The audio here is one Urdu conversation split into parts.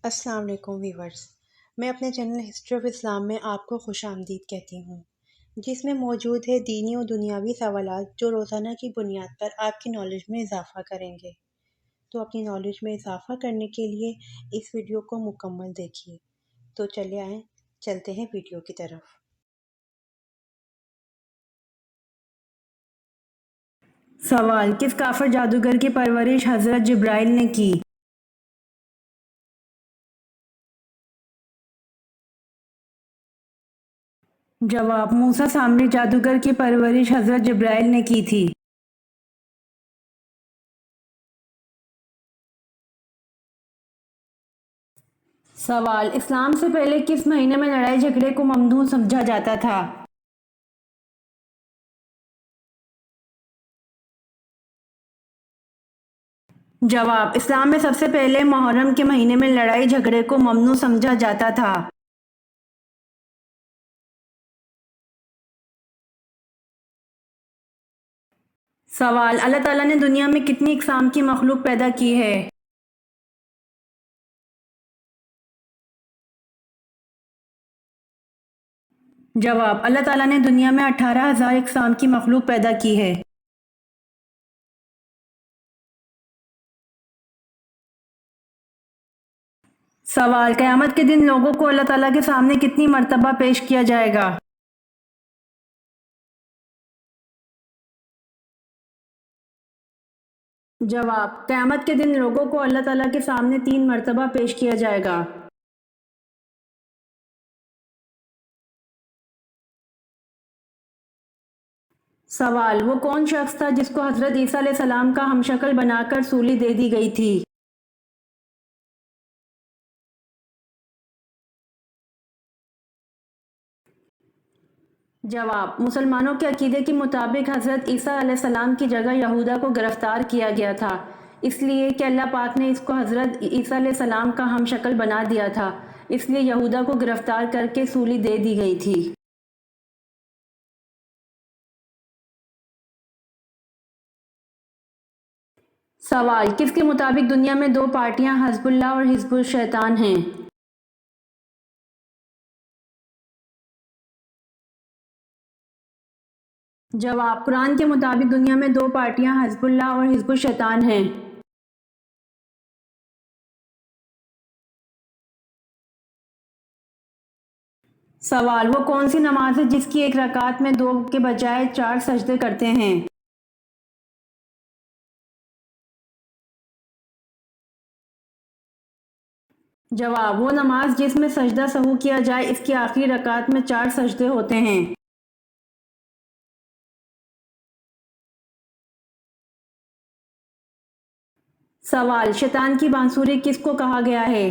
السلام علیکم ویورز، میں اپنے چینل ہسٹری آف اسلام میں آپ کو خوش آمدید کہتی ہوں، جس میں موجود ہے دینی و دنیاوی سوالات جو روزانہ کی بنیاد پر آپ کی نالج میں اضافہ کریں گے۔ تو اپنی نالج میں اضافہ کرنے کے لیے اس ویڈیو کو مکمل دیکھیے۔ تو چلے آئیں، چلتے ہیں ویڈیو کی طرف۔ سوال: کس کافر جادوگر کی پرورش حضرت جبرائیل نے کی؟ جواب: موسیٰ سامری جادوگر کی پرورش حضرت جبرائیل نے کی تھی۔ سوال: اسلام سے پہلے کس مہینے میں لڑائی جھگڑے کو ممنوع سمجھا جاتا تھا؟ جواب: اسلام میں سب سے پہلے محرم کے مہینے میں لڑائی جھگڑے کو ممنوع سمجھا جاتا تھا۔ سوال: اللہ تعالیٰ نے دنیا میں کتنی اقسام کی مخلوق پیدا کی ہے؟ جواب: اللہ تعالیٰ نے دنیا میں 18,000 اقسام کی مخلوق پیدا کی ہے۔ سوال: قیامت کے دن لوگوں کو اللہ تعالیٰ کے سامنے کتنی مرتبہ پیش کیا جائے گا؟ جواب: قیامت کے دن لوگوں کو اللہ تعالیٰ کے سامنے 3 مرتبہ پیش کیا جائے گا۔ سوال: وہ کون شخص تھا جس کو حضرت عیسیٰ علیہ السلام کا ہم شکل بنا کر سولی دے دی گئی تھی؟ جواب: مسلمانوں کے عقیدے کے مطابق حضرت عیسیٰ علیہ السلام کی جگہ یہودا کو گرفتار کیا گیا تھا، اس لیے کہ اللہ پاک نے اس کو حضرت عیسیٰ علیہ السلام کا ہم شکل بنا دیا تھا، اس لیے یہودا کو گرفتار کر کے سولی دے دی گئی تھی۔ سوال: کس کے مطابق دنیا میں 2 پارٹیاں حزب اللہ اور حزب الشیطان ہیں؟ جواب: قرآن کے مطابق دنیا میں 2 پارٹیاں حزب اللہ اور حزب الشیطان ہیں۔ سوال: وہ کون سی نماز ہے جس کی ایک رکعت میں 2 کے بجائے 4 سجدے کرتے ہیں؟ جواب: وہ نماز جس میں سجدہ سہو کیا جائے، اس کی آخری رکعت میں 4 سجدے ہوتے ہیں۔ سوال: شیطان کی بانسری کس کو کہا گیا ہے؟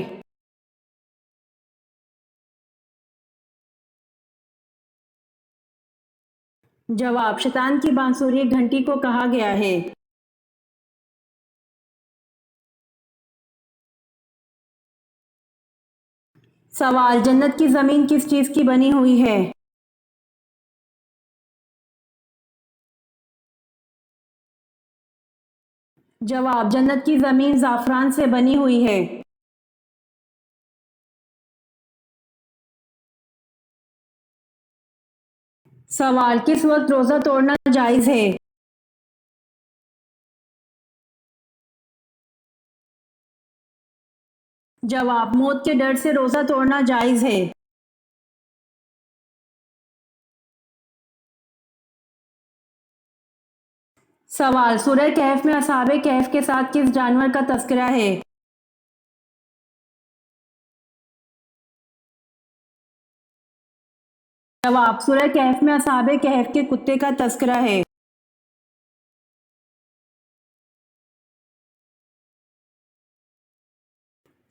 جواب: شیطان کی بانسری گھنٹی کو کہا گیا ہے۔ سوال: جنت کی زمین کس چیز کی بنی ہوئی ہے؟ جواب: جنت کی زمین زعفران سے بنی ہوئی ہے۔ سوال: کس وقت روزہ توڑنا جائز ہے؟ جواب: موت کے ڈر سے روزہ توڑنا جائز ہے۔ سوال: سورہ کہف میں اصحاب کہف کے ساتھ کس جانور کا تذکرہ ہے؟ جواب: سورہ کہف میں اصحاب کہف کے کتے کا تذکرہ ہے۔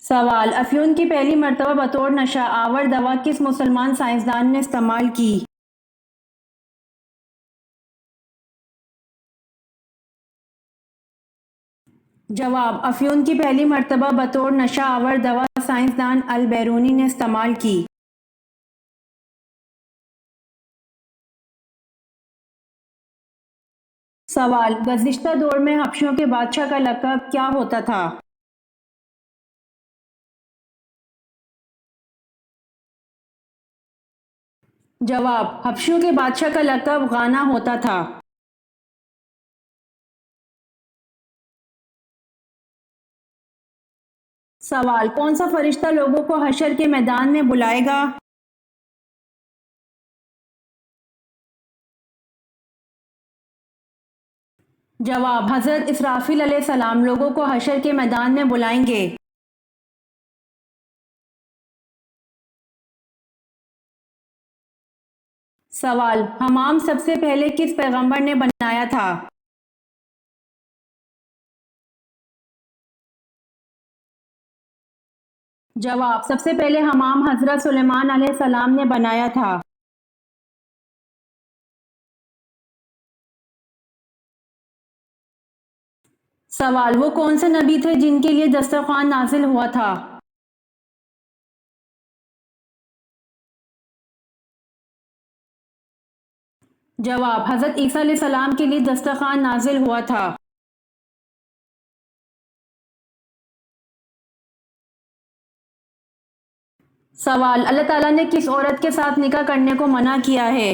سوال: افیون کی پہلی مرتبہ بطور نشہ آور دوا کس مسلمان سائنسدان نے استعمال کی؟ جواب: افیون کی پہلی مرتبہ بطور نشہ آور دوا سائنسدان البیرونی نے استعمال کی۔ سوال: گزشتہ دور میں حبشیوں کے بادشاہ کا لقب کیا ہوتا تھا؟ جواب: حبشیوں کے بادشاہ کا لقب غانا ہوتا تھا۔ سوال: کون سا فرشتہ لوگوں کو حشر کے میدان میں بلائے گا؟ جواب: حضرت اسرافیل علیہ السلام لوگوں کو حشر کے میدان میں بلائیں گے۔ سوال: حمام سب سے پہلے کس پیغمبر نے بنایا تھا؟ جواب: سب سے پہلے حمام حضرت سلیمان علیہ السلام نے بنایا تھا۔ سوال: وہ کون سے نبی تھے جن کے لیے دسترخوان نازل ہوا تھا؟ جواب: حضرت عیسیٰ علیہ السلام کے لیے دسترخوان نازل ہوا تھا۔ سوال: اللہ تعالیٰ نے کس عورت کے ساتھ نکاح کرنے کو منع کیا ہے؟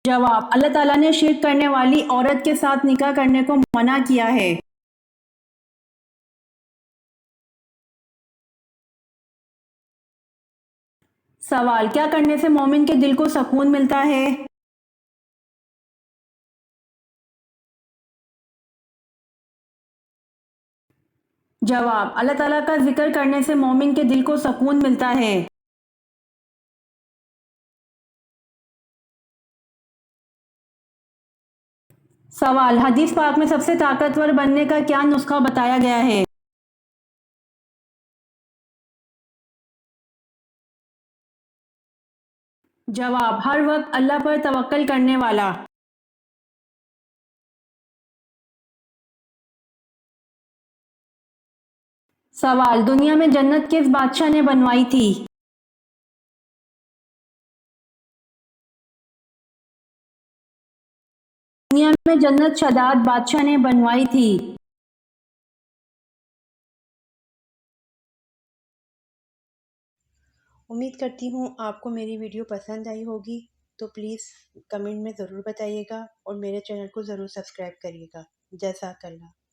جواب: اللہ تعالیٰ نے شرک کرنے والی عورت کے ساتھ نکاح کرنے کو منع کیا ہے۔ سوال: کیا کرنے سے مومن کے دل کو سکون ملتا ہے؟ جواب: اللہ تعالیٰ کا ذکر کرنے سے مومن کے دل کو سکون ملتا ہے۔ سوال: حدیث پاک میں سب سے طاقتور بننے کا کیا نسخہ بتایا گیا ہے؟ جواب: ہر وقت اللہ پر توکل کرنے والا۔ سوال: دنیا میں جنت کس بادشاہ نے بنوائی تھی؟ دنیا میں جنت شداد بادشاہ نے بنوائی تھی۔ امید کرتی ہوں آپ کو میری ویڈیو پسند آئی ہوگی، تو پلیز کمنٹ میں ضرور بتائیے گا اور میرے چینل کو ضرور سبسکرائب کریے گا۔ جزاک اللہ۔